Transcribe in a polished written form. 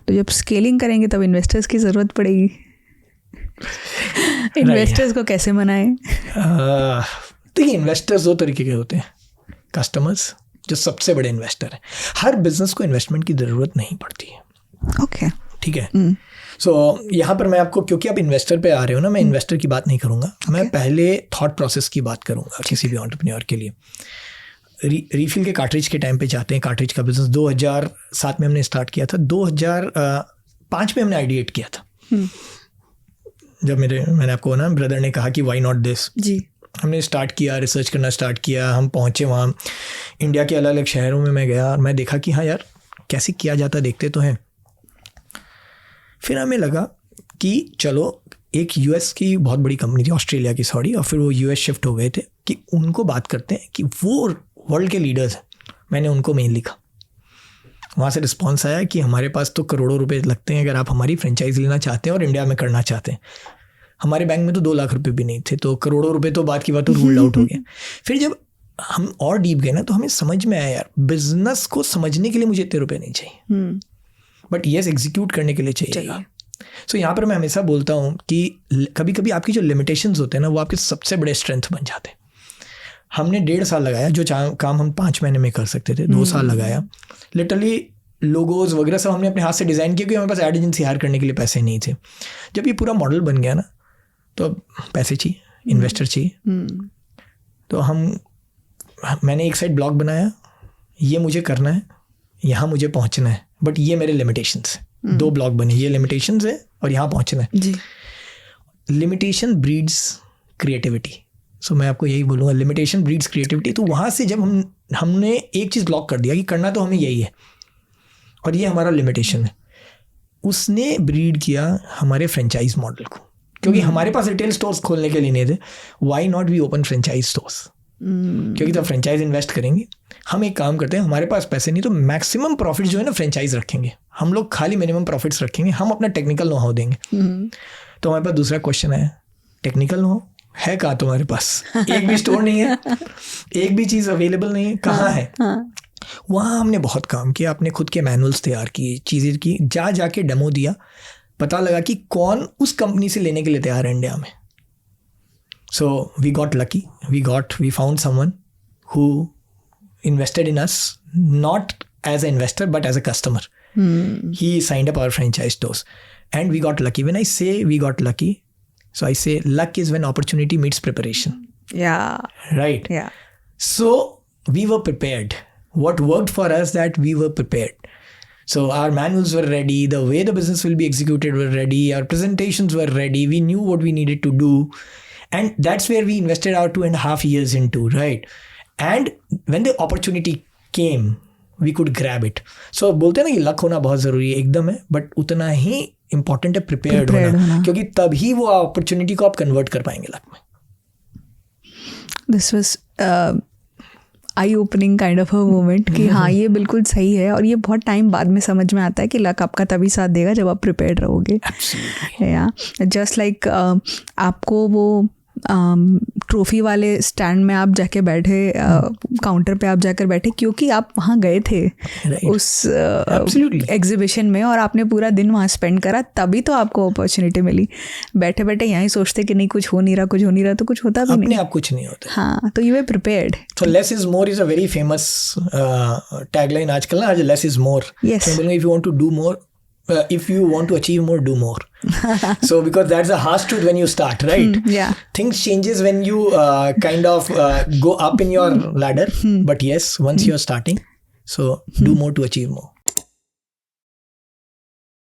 तो जब स्केलिंग करेंगे तब इन्वेस्टर्स की ज़रूरत पड़ेगी. इन्वेस्टर्स को कैसे मनाएं? देखिए, इन्वेस्टर्स दो तरीके के होते हैं. कस्टमर्स जो सबसे बड़े इन्वेस्टर हैं. हर बिजनेस को इन्वेस्टमेंट की ज़रूरत नहीं पड़ती है. ओके, ठीक है. सो यहाँ पर मैं आपको, क्योंकि आप इन्वेस्टर पे आ रहे हो ना, मैं इन्वेस्टर की बात नहीं करूँगा. मैं पहले थॉट प्रोसेस की बात करूँगा किसी भी एंटरप्रेन्योर के लिए. रीफिल के कार्ट्रिज के टाइम पे जाते हैं. कार्ट्रिज का बिजनेस 2007 में हमने स्टार्ट किया था. 2005 में हमने आइडिएट किया था. जब मैंने आपको ना ब्रदर ने कहा कि वाई नॉट दिस जी, हमने स्टार्ट किया, रिसर्च करना स्टार्ट किया. हम पहुँचे वहाँ, इंडिया के अलग अलग शहरों में मैं गया और मैं देखा कि हाँ यार कैसे किया जाता, देखते तो हैं. फिर हमें लगा कि चलो, एक यूएस की बहुत बड़ी कंपनी थी, ऑस्ट्रेलिया की सॉरी, और फिर वो यूएस शिफ्ट हो गए थे, कि उनको बात करते हैं कि वो वर्ल्ड के लीडर्स हैं. मैंने उनको मेल लिखा. वहाँ से रिस्पांस आया कि हमारे पास तो करोड़ों रुपए लगते हैं अगर आप हमारी फ्रेंचाइज लेना चाहते हैं और इंडिया में करना चाहते हैं. हमारे बैंक में तो 2 लाख रुपए भी नहीं थे, तो करोड़ों रुपए तो बात की बात तो रूल्ड आउट हो गया. फिर जब हम और डीप गए ना, तो हमें समझ में आया यार, बिजनेस को समझने के लिए मुझे इतने रुपए नहीं चाहिए, बट येस एग्जीक्यूट करने के लिए चाहिए. सो यहाँ पर मैं हमेशा बोलता हूँ कि कभी कभी आपकी जो लिमिटेशंस होते हैं ना, वो आपके सबसे बड़े स्ट्रेंथ बन जाते हैं. हमने 1.5 साल लगाया, जो काम हम 5 महीने में कर सकते थे 2 साल लगाया. लिटरली लोगोज वगैरह सब हमने अपने हाथ से डिज़ाइन किया, क्योंकि हमारे पास एड एजेंसी हायर करने के लिए पैसे नहीं थे. जब ये पूरा मॉडल बन गया ना, तो अब पैसे चाहिए, इन्वेस्टर चाहिए. तो मैंने एक साइड ब्लॉग बनाया, ये मुझे करना है, यहाँ मुझे पहुँचना है, बट ये मेरे लिमिटेशंस है. 2 ब्लॉग बने, ये लिमिटेशंस है और यहाँ पहुँचना है जी. Limitation breeds creativity. सो मैं आपको यही बोलूँगा, लिमिटेशन ब्रीड्स क्रिएटिविटी. तो वहाँ से जब हमने एक चीज़ ब्लॉक कर दिया कि करना तो हमें यही है और ये हमारा लिमिटेशन है, उसने ब्रीड किया हमारे फ्रेंचाइज मॉडल को. क्योंकि हमारे पास रिटेल स्टोर्स खोलने के लिए नहीं थे, why not we open franchise stores. क्योंकि जब फ्रेंचाइज इन्वेस्ट करेंगे, हम एक काम करते हैं, हमारे पास पैसे नहीं, तो मैक्सिमम प्रॉफिट जो है ना फ्रेंचाइज रखेंगे, हम लोग खाली मिनिमम प्रॉफिट्स रखेंगे, हम अपना टेक्निकल नो हाउ देंगे. तो हमारे पास दूसरा क्वेश्चन है, टेक्निकल नो हाउ है कहाँ तुम्हारे पास? एक भी स्टोर नहीं है, एक भी चीज़ अवेलेबल नहीं है, कहाँ है? वहाँ हमने बहुत काम किया, अपने खुद के मैनुअल्स तैयार किए, चीज़ें की, जाके डेमो दिया, पता लगा कि कौन उस कंपनी से लेने के लिए तैयार है इंडिया में. So we got lucky, we found someone who invested in us, not as an investor but as a customer. He signed up our franchise stores and we got lucky. When I say we got lucky, so I say luck is when opportunity meets preparation. Yeah. Right. Yeah. So we were prepared. What worked for us, that we were prepared. So our manuals were ready, the way the business will be executed were ready, our presentations were ready, we knew what we needed to do, and that's where we invested our 2.5 years into, right? And when the opportunity came, we could grab it. So बोलते हैं ना कि luck होना बहुत ज़रूरी है, एकदम है, बट उतना ही इम्पोर्टेंट है प्रिपेयर्ड होना, क्योंकि तभी वो अपॉर्चुनिटी को आप कन्वर्ट कर पाएंगे लक में. This was I opening kind of a moment कि हाँ ये बिल्कुल सही है, और ये बहुत टाइम बाद में समझ में आता है कि लक आपका तभी साथ देगा जब आप प्रिपेयर्ड रहोगे. या जस्ट लाइक आपको वो ट्रॉफी वाले स्टैंड में आप जाके बैठे, काउंटर पे आप जाकर बैठे, क्योंकि आप वहाँ गए थे उस एग्जीबिशन में और आपने पूरा दिन वहाँ स्पेंड करा, तभी तो आपको अपॉर्चुनिटी मिली. बैठे बैठे यहीं सोचते कि नहीं कुछ हो नहीं रहा तो कुछ होता भी नहीं, अपने आप कुछ नहीं होता. हाँ, तो you were prepared. So less is more is a very famous tagline आजकल ना, आज less is more. Yes. So if you want to do more, if you want to achieve more, do more. So because that's a harsh truth when you start, right? Yeah. Things changes when you kind of go up in your ladder. But yes, once you're starting, so do more to achieve more.